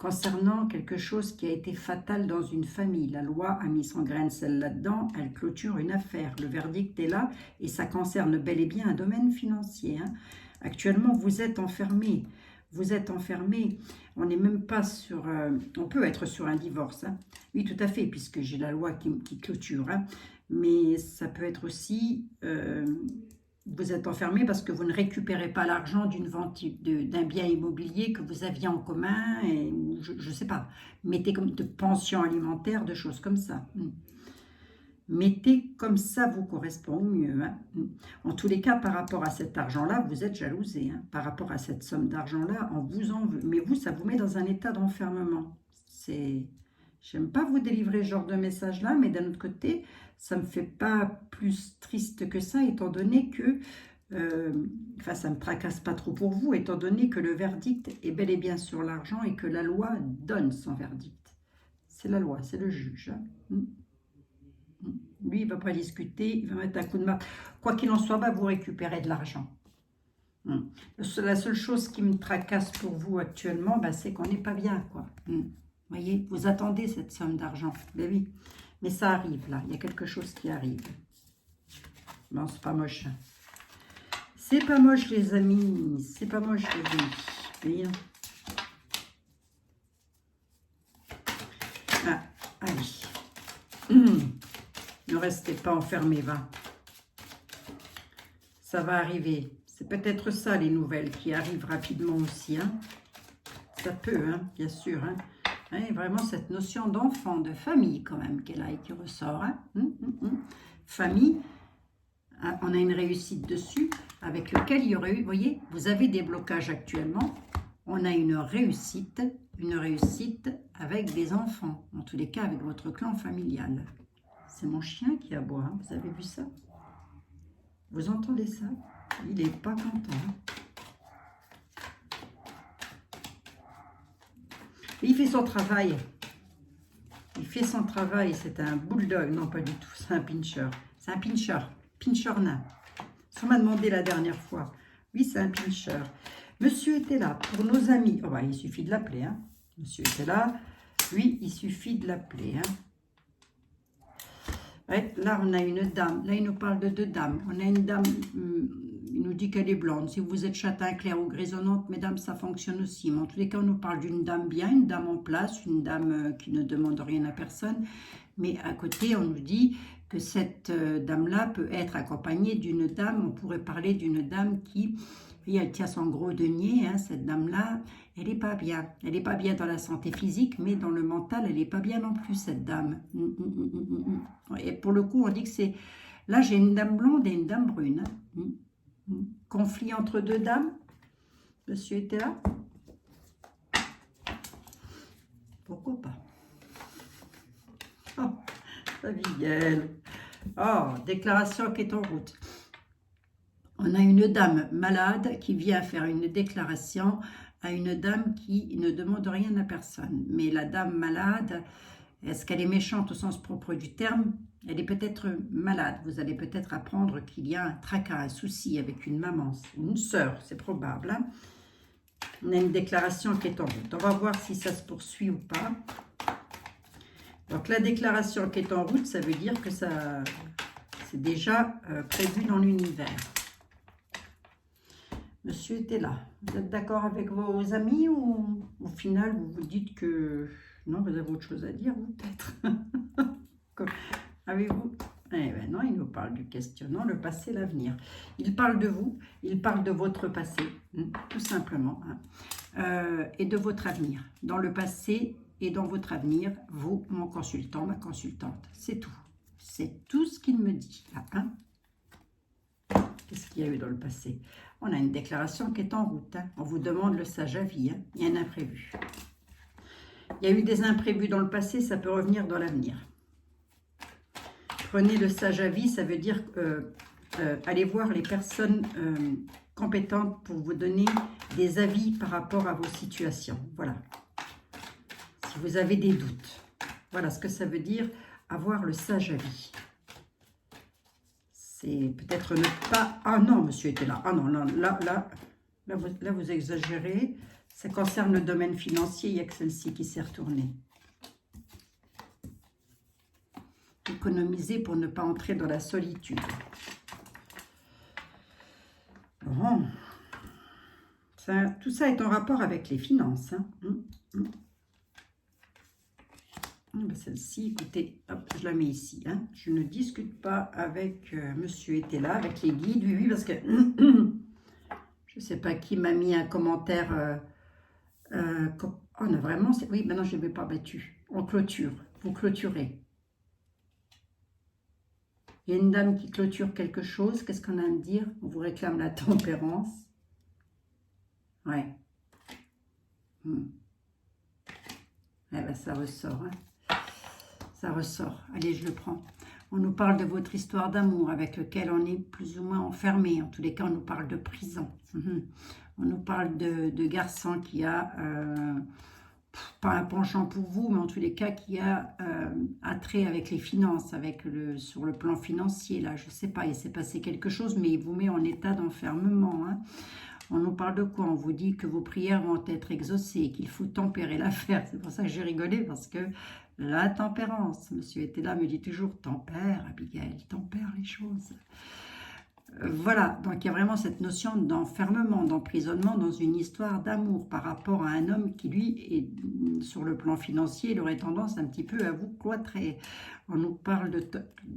[SPEAKER 1] concernant quelque chose qui a été fatal dans une famille, la loi a mis son grain de sel là-dedans, elle clôture une affaire, le verdict est là, et ça concerne bel et bien un domaine financier. Hein? Actuellement, vous êtes enfermés. Vous êtes enfermé, on n'est même pas sur... on peut être sur un divorce, hein. Oui, tout à fait, puisque j'ai la loi qui clôture. Hein. Mais ça peut être aussi... vous êtes enfermé parce que vous ne récupérez pas l'argent d'une vente d'un bien immobilier que vous aviez en commun, et, je ne sais pas. Mettez comme de pension alimentaire, de choses comme ça. Mettez comme ça vous correspond mieux. Hein. En tous les cas, par rapport à cet argent-là, vous êtes jalousé. Hein. Par rapport à cette somme d'argent-là, on vous en veut. Mais vous, ça vous met dans un état d'enfermement. J'aime pas vous délivrer ce genre de message-là, mais d'un autre côté, ça ne me fait pas plus triste que ça, étant donné que... enfin, ça ne me tracasse pas trop pour vous, étant donné que le verdict est bel et bien sur l'argent et que la loi donne son verdict. C'est la loi, c'est le juge. Hein. Lui, il ne va pas discuter, il va mettre un coup de marque. Quoi qu'il en soit, bah, vous récupérez de l'argent. La seule chose qui me tracasse pour vous actuellement, bah, c'est qu'on n'est pas bien, quoi. Vous voyez, vous attendez cette somme d'argent. Ben oui, mais ça arrive, là. Il y a quelque chose qui arrive. Bon, c'est pas moche. C'est pas moche, les amis. C'est pas moche, les amis. Vous voyez, Allez. Ne restez pas enfermés, va. Ça va arriver. C'est peut-être ça, les nouvelles, qui arrivent rapidement aussi. Hein. Ça peut, hein, bien sûr. Hein. Et vraiment, cette notion d'enfant, de famille, quand même, qu'elle a et qui ressort. Hein. Famille, hein, on a une réussite dessus, avec lequel il y aurait eu, vous voyez, vous avez des blocages actuellement. On a une réussite avec des enfants. En tous les cas, avec votre clan familial. C'est mon chien qui aboie, hein. Vous avez vu ça? Vous entendez ça? Il n'est pas content. Il fait son travail. Il fait son travail. C'est un bulldog. Non, pas du tout. C'est un pincher. C'est un pincher. Pincher nain. Ça m'a demandé la dernière fois. Oui, c'est un pincher. Monsieur était là. Pour nos amis. Oh, bah, il suffit de l'appeler. Hein. Monsieur était là. Oui, il suffit de l'appeler. Hein. Ouais, là, on a une dame. Là, il nous parle de deux dames. On a une dame, il nous dit qu'elle est blonde. Si vous êtes châtain clair ou grisonnante, mesdames, ça fonctionne aussi. Mais en tous les cas, on nous parle d'une dame bien, une dame en place, une dame qui ne demande rien à personne. Mais à côté, on nous dit que cette dame-là peut être accompagnée d'une dame. On pourrait parler d'une dame qui... Et elle tient son gros denier, hein, cette dame-là, elle n'est pas bien. Elle n'est pas bien dans la santé physique, mais dans le mental, elle n'est pas bien non plus, cette dame. Et pour le coup, on dit que c'est... Là, j'ai une dame blonde et une dame brune. Conflit entre deux dames. Monsieur était là. Pourquoi pas? Oh, Abigail. Oh, déclaration qui est en route. On a une dame malade qui vient faire une déclaration à une dame qui ne demande rien à personne. Mais la dame malade, est-ce qu'elle est méchante au sens propre du terme? Elle est peut-être malade. Vous allez peut-être apprendre qu'il y a un tracas, un souci avec une maman, une sœur, c'est probable. Hein. On a une déclaration qui est en route. On va voir si ça se poursuit ou pas. Donc la déclaration qui est en route, ça veut dire que ça, c'est déjà prévu dans l'univers. Monsieur était là. Vous êtes d'accord avec vos amis ou au final vous vous dites que non, vous avez autre chose à dire, vous peut-être? Avez-vous? Eh ben non, il nous parle du questionnant, le passé, l'avenir. Il parle de vous, il parle de votre passé, tout simplement, hein, et de votre avenir. Dans le passé et dans votre avenir, vous, mon consultant, ma consultante, c'est tout. C'est tout ce qu'il me dit, là, hein. Qu'est-ce qu'il y a eu dans le passé? On a une déclaration qui est en route. Hein. On vous demande le sage avis. Hein. Il y a un imprévu. Il y a eu des imprévus dans le passé, ça peut revenir dans l'avenir. Prenez le sage avis, ça veut dire allez voir les personnes compétentes pour vous donner des avis par rapport à vos situations. Voilà. Si vous avez des doutes. Voilà ce que ça veut dire, avoir le sage avis. C'est peut-être ne pas... Ah non, monsieur était là. Ah non, là, vous exagérez. Ça concerne le domaine financier. Il n'y a que celle-ci qui s'est retournée. Économiser pour ne pas entrer dans la solitude. Bon. Ça, tout ça est en rapport avec les finances. Hein. Celle-ci, écoutez, hop, je la mets ici. Hein. Je ne discute pas avec monsieur était là, avec les guides. Oui, parce que je ne sais pas qui m'a mis un commentaire. On a vraiment... Oui, maintenant je ne vais pas battu. On clôture. Vous clôturez. Il y a une dame qui clôture quelque chose. Qu'est-ce qu'on a à me dire? On vous réclame la tempérance. Ouais. Eh ben, ça ressort. Hein. Ça ressort. Allez, je le prends. On nous parle de votre histoire d'amour avec lequel on est plus ou moins enfermé. En tous les cas, on nous parle de prison. On nous parle de garçon qui a, pas un penchant pour vous, mais en tous les cas, qui a attrait avec les finances, sur le plan financier. Là, je ne sais pas, il s'est passé quelque chose, mais il vous met en état d'enfermement. Hein. On nous parle de quoi? On vous dit que vos prières vont être exaucées, qu'il faut tempérer l'affaire. C'est pour ça que j'ai rigolé, parce que la tempérance, monsieur était là, me dit toujours, tempère, Abigail, tempère les choses. Voilà, donc il y a vraiment cette notion d'enfermement, d'emprisonnement dans une histoire d'amour par rapport à un homme qui, lui, est, sur le plan financier, il aurait tendance un petit peu à vous cloîtrer. On nous parle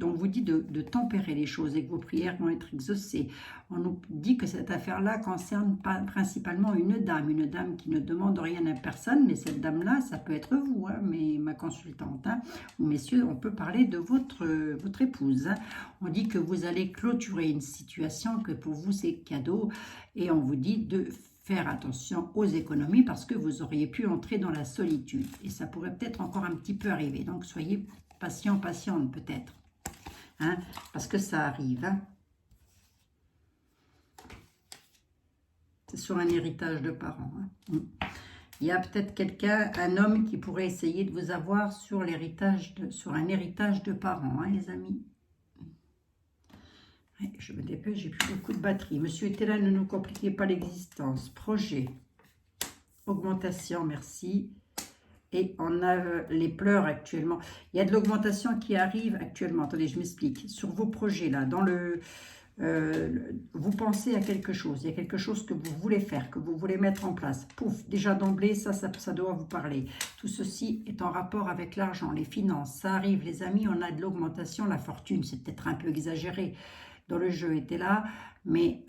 [SPEAKER 1] on vous dit de tempérer les choses et que vos prières vont être exaucées. On nous dit que cette affaire-là concerne principalement une dame qui ne demande rien à personne, mais cette dame-là, ça peut être vous, hein, mais ma consultante, hein, ou messieurs, on peut parler de votre épouse, hein. On dit que vous allez clôturer une situation, que pour vous c'est cadeau, et on vous dit de faire attention aux économies parce que vous auriez pu entrer dans la solitude. Et ça pourrait peut-être encore un petit peu arriver. Donc soyez patient, patiente peut-être, hein, parce que ça arrive. Hein. C'est sur un héritage de parents. Hein. Il y a peut-être quelqu'un, un homme qui pourrait essayer de vous avoir sur l'héritage, sur un héritage de parents, hein, les amis. Je me dépêche, j'ai plus beaucoup de batterie. Monsieur était là, ne nous compliquez pas l'existence. Projet, augmentation, merci. Et on a les pleurs actuellement. Il y a de l'augmentation qui arrive actuellement. Attendez, je m'explique. Sur vos projets, là, dans vous pensez à quelque chose. Il y a quelque chose que vous voulez faire, que vous voulez mettre en place. Pouf, déjà d'emblée, ça doit vous parler. Tout ceci est en rapport avec l'argent, les finances. Ça arrive, les amis, on a de l'augmentation. La fortune, c'est peut-être un peu exagéré. Dans le jeu était là, mais,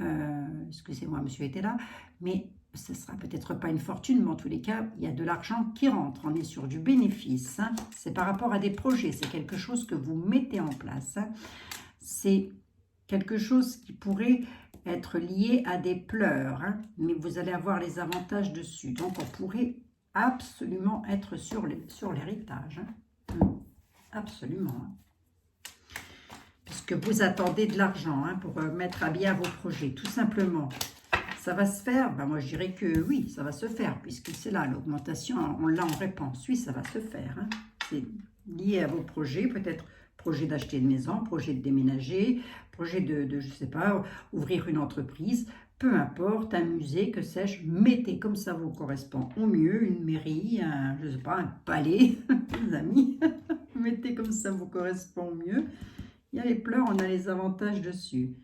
[SPEAKER 1] excusez-moi, monsieur était là, mais ce ne sera peut-être pas une fortune, mais en tous les cas, il y a de l'argent qui rentre. On est sur du bénéfice. Hein. C'est par rapport à des projets, c'est quelque chose que vous mettez en place. Hein. C'est quelque chose qui pourrait être lié à des pleurs, hein, mais vous allez avoir les avantages dessus. Donc, on pourrait absolument être sur l'héritage. Hein. Absolument. Hein. Puisque vous attendez de l'argent, hein, pour mettre à bien vos projets, tout simplement. Ça va se faire, ben moi je dirais que oui, ça va se faire, puisque c'est là, l'augmentation, on l'a en réponse. Oui, ça va se faire. Hein. C'est lié à vos projets, peut-être projet d'acheter une maison, projet de déménager, projet de je ne sais pas, ouvrir une entreprise, peu importe, un musée, que sais-je, mettez comme ça vous correspond au mieux, une mairie, je ne sais pas, un palais, les amis, mettez comme ça vous correspond au mieux. Il y a les pleurs, on a les avantages dessus.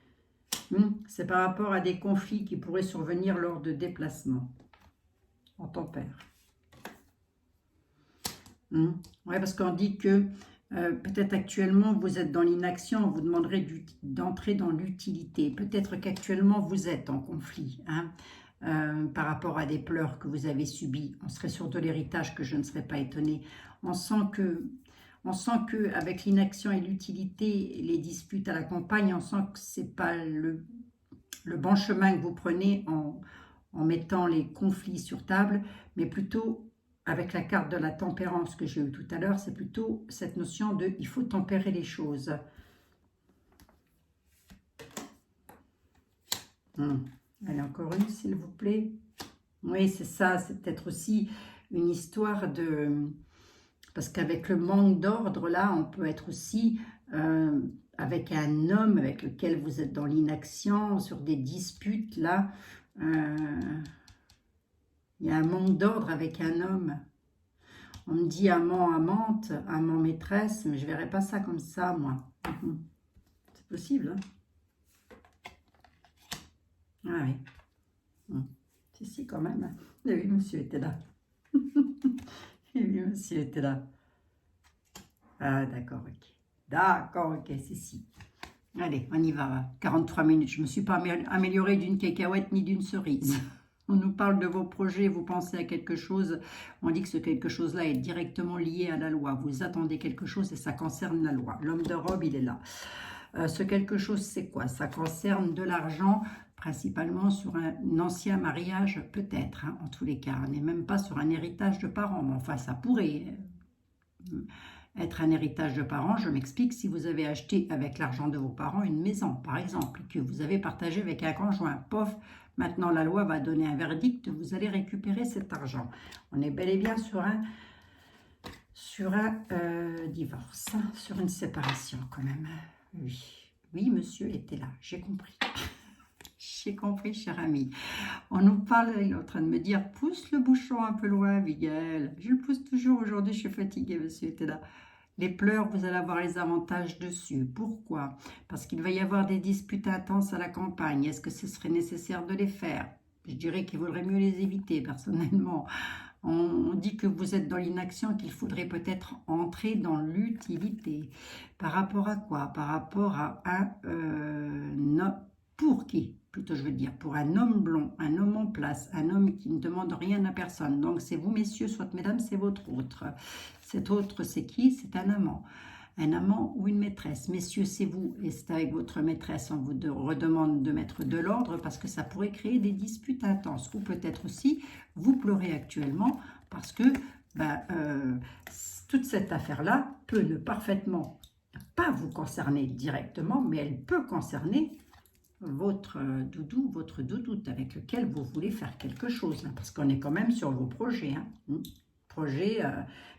[SPEAKER 1] C'est par rapport à des conflits qui pourraient survenir lors de déplacements. On tempère. Oui, parce qu'on dit que peut-être actuellement vous êtes dans l'inaction, on vous demanderait d'entrer dans l'utilité. Peut-être qu'actuellement vous êtes en conflit, hein, par rapport à des pleurs que vous avez subis. On serait sur de l'héritage, que je ne serais pas étonnée. On sent qu'avec l'inaction et l'utilité, les disputes à la campagne, on sent que ce n'est pas le bon chemin que vous prenez en mettant les conflits sur table, mais plutôt avec la carte de la tempérance que j'ai eue tout à l'heure, c'est plutôt cette notion de il faut tempérer les choses. Allez, encore une, s'il vous plaît. Oui, c'est ça, c'est peut-être aussi une histoire de... Parce qu'avec le manque d'ordre, là, on peut être aussi avec un homme avec lequel vous êtes dans l'inaction, sur des disputes, là. Il y a un manque d'ordre avec un homme. On me dit amant, amante, amant, maîtresse, mais je ne verrais pas ça comme ça, moi. C'est possible, hein? Ah oui. Si, quand même. Et oui, monsieur était là. Oui, monsieur était là. Ah, d'accord, ok. D'accord, ok, si. Allez, on y va. 43 minutes. Je ne me suis pas améliorée d'une cacahuète ni d'une cerise. On nous parle de vos projets, vous pensez à quelque chose. On dit que ce quelque chose-là est directement lié à la loi. Vous attendez quelque chose et ça concerne la loi. L'homme de robe, il est là. Ce quelque chose, c'est quoi? Ça concerne de l'argent, principalement sur un ancien mariage, peut-être, hein, en tous les cas. On n'est même pas sur un héritage de parents. Mais enfin, ça pourrait être un héritage de parents. Je m'explique, si vous avez acheté avec l'argent de vos parents une maison, par exemple, que vous avez partagé avec un conjoint, pof, maintenant la loi va donner un verdict, vous allez récupérer cet argent. On est bel et bien sur un divorce, hein, sur une séparation quand même. Oui, monsieur était là, j'ai compris. J'ai compris, cher ami. On nous parle, il est en train de me dire, pousse le bouchon un peu loin, Miguel. Je le pousse toujours aujourd'hui, je suis fatiguée, monsieur était là. Les pleurs, vous allez avoir les avantages dessus. Pourquoi? Parce qu'il va y avoir des disputes intenses à la campagne. Est-ce que ce serait nécessaire de les faire? Je dirais qu'il vaudrait mieux les éviter, personnellement. On dit que vous êtes dans l'inaction, qu'il faudrait peut-être entrer dans l'utilité. Par rapport à quoi? Par rapport à un... pour qui? Plutôt, je veux dire, pour un homme blond, un homme en place, un homme qui ne demande rien à personne. Donc, c'est vous, messieurs, soit mesdames, c'est votre autre. Cet autre, c'est qui? C'est un amant. Un amant ou une maîtresse. Messieurs, c'est vous, et c'est avec votre maîtresse, on vous redemande de mettre de l'ordre parce que ça pourrait créer des disputes intenses. Ou peut-être aussi, vous pleurez actuellement parce que toute cette affaire-là peut ne parfaitement pas vous concerner directement, mais elle peut concerner votre doudou, votre doudoute avec lequel vous voulez faire quelque chose, hein, parce qu'on est quand même sur vos projets. Hein. Projets,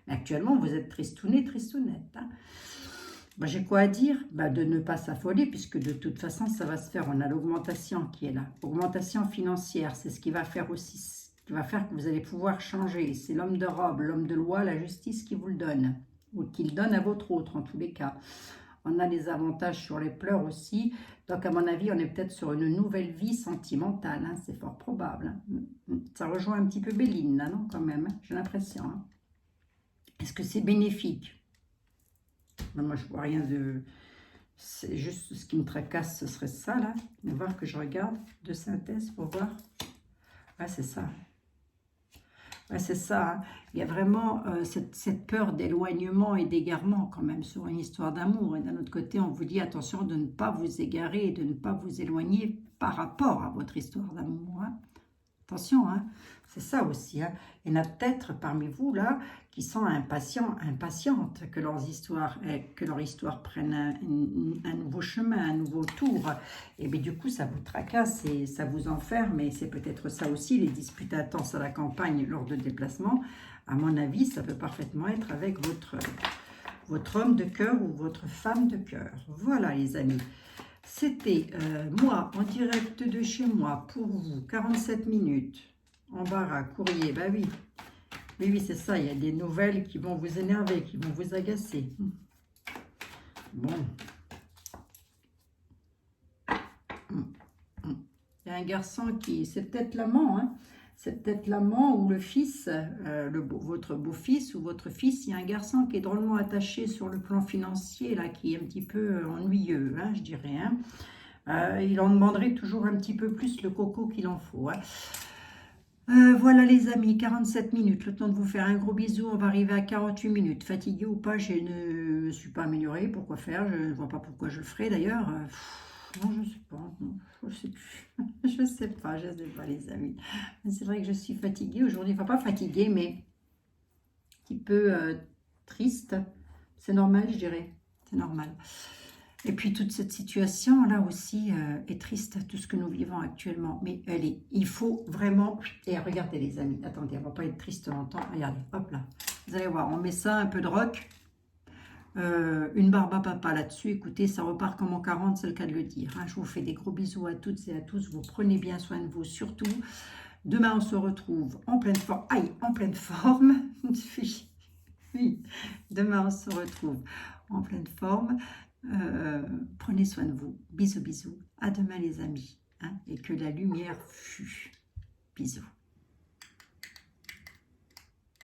[SPEAKER 1] mais actuellement, vous êtes tristouné, tristounette. Hein. Ben, j'ai quoi à dire? Ben, de ne pas s'affoler, puisque de toute façon, ça va se faire. On a l'augmentation qui est là. Augmentation financière, c'est ce qui va faire aussi, ce qui va faire que vous allez pouvoir changer. C'est l'homme de robe, l'homme de loi, la justice qui vous le donne, ou qui le donne à votre autre, en tous les cas. On a des avantages sur les pleurs aussi. Donc, à mon avis, on est peut-être sur une nouvelle vie sentimentale. Hein, c'est fort probable. Hein. Ça rejoint un petit peu Béline, là, non, quand même. Hein, j'ai l'impression. Hein. Est-ce que c'est bénéfique? Moi, je vois rien de... C'est juste ce qui me tracasse, ce serait ça, là. On va voir que je regarde de synthèse pour voir. Ouais, c'est ça. Ouais, c'est ça. Hein. Il y a vraiment cette peur d'éloignement et d'égarement quand même sur une histoire d'amour. Et d'un autre côté, on vous dit attention de ne pas vous égarer et de ne pas vous éloigner par rapport à votre histoire d'amour. Hein. Attention, hein. C'est ça aussi. Hein. Il y en a peut-être parmi vous là qui sont impatients, impatientes que leur histoire prenne un nouveau chemin, un nouveau tour. Et bien du coup, ça vous tracasse et ça vous enferme. Et c'est peut-être ça aussi, les disputes intenses à la campagne lors de déplacements. À mon avis, ça peut parfaitement être avec votre homme de cœur ou votre femme de cœur. Voilà les amis. C'était moi en direct de chez moi pour vous, 47 minutes, embarras, courrier, bah oui, oui, c'est ça, il y a des nouvelles qui vont vous énerver, qui vont vous agacer. Bon. Il y a un garçon qui, c'est peut-être l'amant, hein. C'est peut-être l'amant ou le fils, votre beau-fils ou votre fils. Il y a un garçon qui est drôlement attaché sur le plan financier, là, qui est un petit peu ennuyeux, hein, je dirais. Hein. Il en demanderait toujours un petit peu plus le coco qu'il en faut. Hein. Voilà les amis, 47 minutes, le temps de vous faire un gros bisou. On va arriver à 48 minutes. Fatiguée ou pas, je ne me suis pas améliorée. Pourquoi faire? Je ne vois pas pourquoi je le ferai d'ailleurs. Non, je ne sais pas. Non, je sais plus. Je sais pas les amis. C'est vrai que je suis fatiguée aujourd'hui. Enfin, pas fatiguée, mais un petit peu triste. C'est normal, je dirais. C'est normal. Et puis, toute cette situation, là aussi, est triste, tout ce que nous vivons actuellement. Mais il faut vraiment... Et regardez, les amis. Attendez, on ne va pas être triste longtemps. Regardez, hop là. Vous allez voir, on met ça, un peu de rock. Une barbe à papa là-dessus, écoutez, ça repart comme en 40, c'est le cas de le dire. Hein. Je vous fais des gros bisous à toutes et à tous, vous prenez bien soin de vous, surtout. Demain, on se retrouve en pleine forme. Aïe, en pleine forme. Oui, demain, on se retrouve en pleine forme. Prenez soin de vous. Bisous, bisous. À demain, les amis. Hein, et que la lumière fût. Bisous.